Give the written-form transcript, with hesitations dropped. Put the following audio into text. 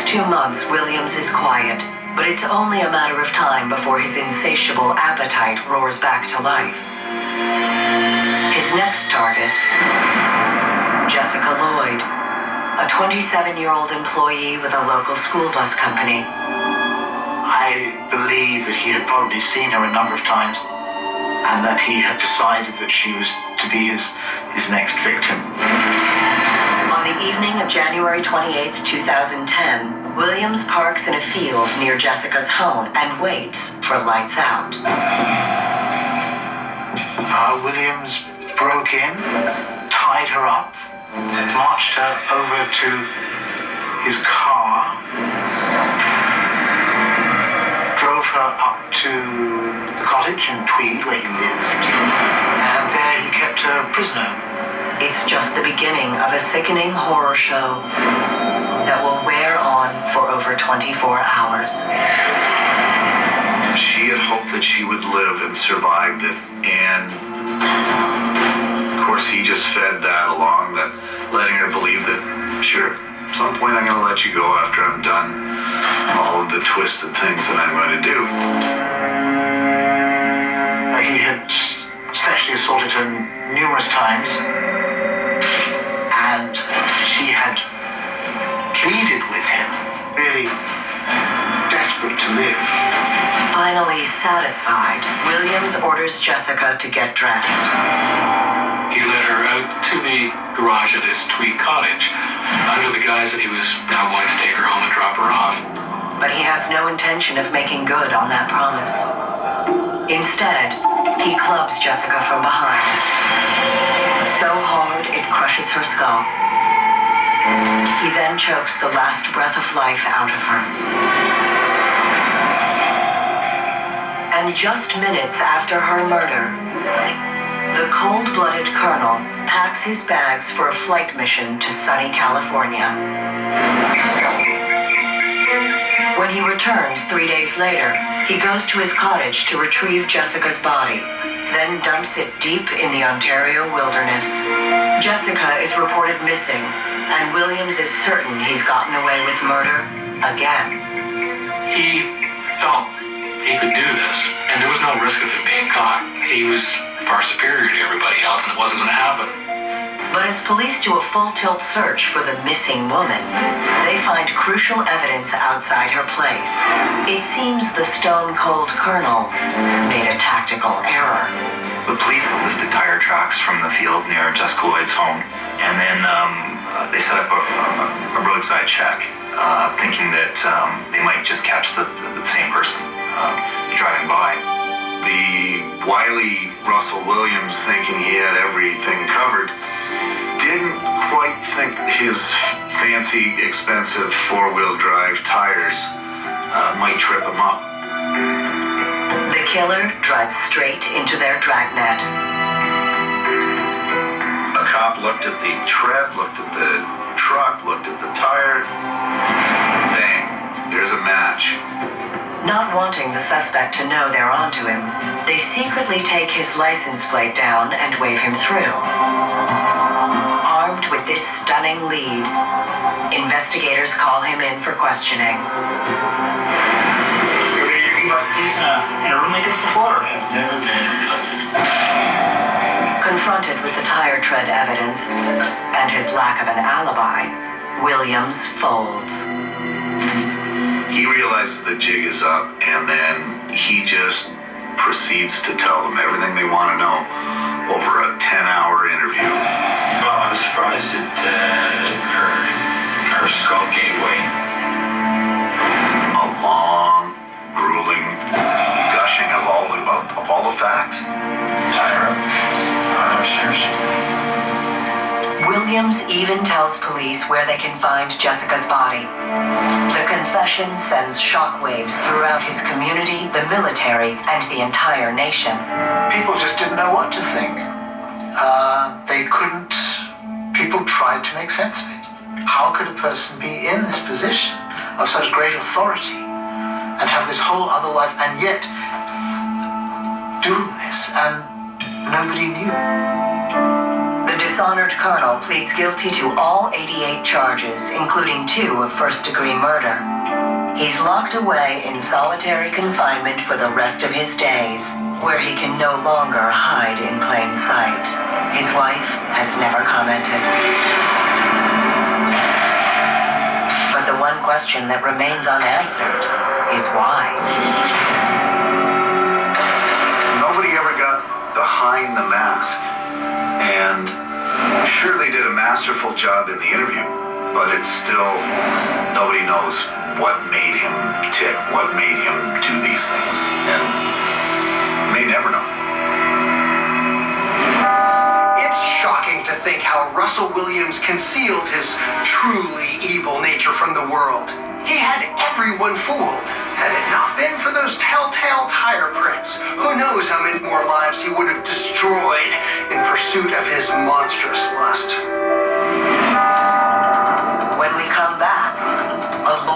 next 2 months, Williams is quiet, but it's only a matter of time before his insatiable appetite roars back to life. His next target, Jessica Lloyd, a 27-year-old employee with a local school bus company. I believe that he had probably seen her a number of times and that he had decided that she was to be his next victim. On the evening of January 28, 2010, Williams parks in a field near Jessica's home and waits for lights out. Williams broke in, tied her up, marched her over to his car, drove her up to the cottage in Tweed where he lived, and there he kept her prisoner. It's just the beginning of a sickening horror show that will wear on for over 24 hours. She had hoped that she would live and survived it, and of course he just fed that along, that letting her believe that, sure, at some point I'm going to let you go after I'm done all of the twisted things that I'm going to do. He had sexually assaulted her numerous times, and she had pleaded with him, really desperate to live. Finally satisfied, Williams orders Jessica to get dressed. He led her out to the garage at his Tweed cottage under the guise that he was now going to take her home and drop her off. But he has no intention of making good on that promise. Instead, he clubs Jessica from behind, so hard it crushes her skull. He then chokes the last breath of life out of her. And just minutes after her murder, the cold-blooded colonel packs his bags for a flight mission to sunny California. When he returns 3 days later, he goes to his cottage to retrieve Jessica's body, then dumps it deep in the Ontario wilderness. Jessica is reported missing, and Williams is certain he's gotten away with murder again. He felt he could do this, and there was no risk of him being caught. He was far superior to everybody else, and it wasn't going to happen. But as police do a full-tilt search for the missing woman, they find crucial evidence outside her place. It seems the stone-cold colonel made a tactical error. The police lifted tire tracks from the field near Jessica Lloyd's home, and then they set up a roadside check, thinking that they might just catch the same person driving by. The wily Russell Williams, thinking he had everything covered, didn't quite think his fancy, expensive four-wheel drive tires might trip him up. The killer drives straight into their dragnet. A cop looked at the tread, looked at the truck, looked at the tire. Bang, there's a match. Not wanting the suspect to know they're onto him, they secretly take his license plate down and wave him through. Armed with this stunning lead, investigators call him in for questioning. Have you been like this in a room like this before? I've never been. Confronted with the tire tread evidence and his lack of an alibi, Williams folds. He realizes the jig is up, and then he just proceeds to tell them everything they want to know over a 10-hour interview. Well, I was surprised that her skull gave way. A long, grueling gushing of all the facts. Tie her up, run upstairs. Williams even tells police where they can find Jessica's body. The confession sends shockwaves throughout his community, the military, and the entire nation. People just didn't know what to think. They couldn't. People tried to make sense of it. How could a person be in this position of such great authority and have this whole other life and yet do this? And nobody knew. The dishonored colonel pleads guilty to all 88 charges, including 2 of first-degree murder. He's locked away in solitary confinement for the rest of his days, where he can no longer hide in plain sight. His wife has never commented. But the one question that remains unanswered is why. Nobody ever got behind the mask. And sure, they did a masterful job in the interview, but it's still, nobody knows what made him tick, what made him do these things. And may never know. It's shocking to think how Russell Williams concealed his truly evil nature from the world. He had everyone fooled. Had it not been for those telltale tire prints, who knows how many more lives he would have destroyed in pursuit of his monstrous lust.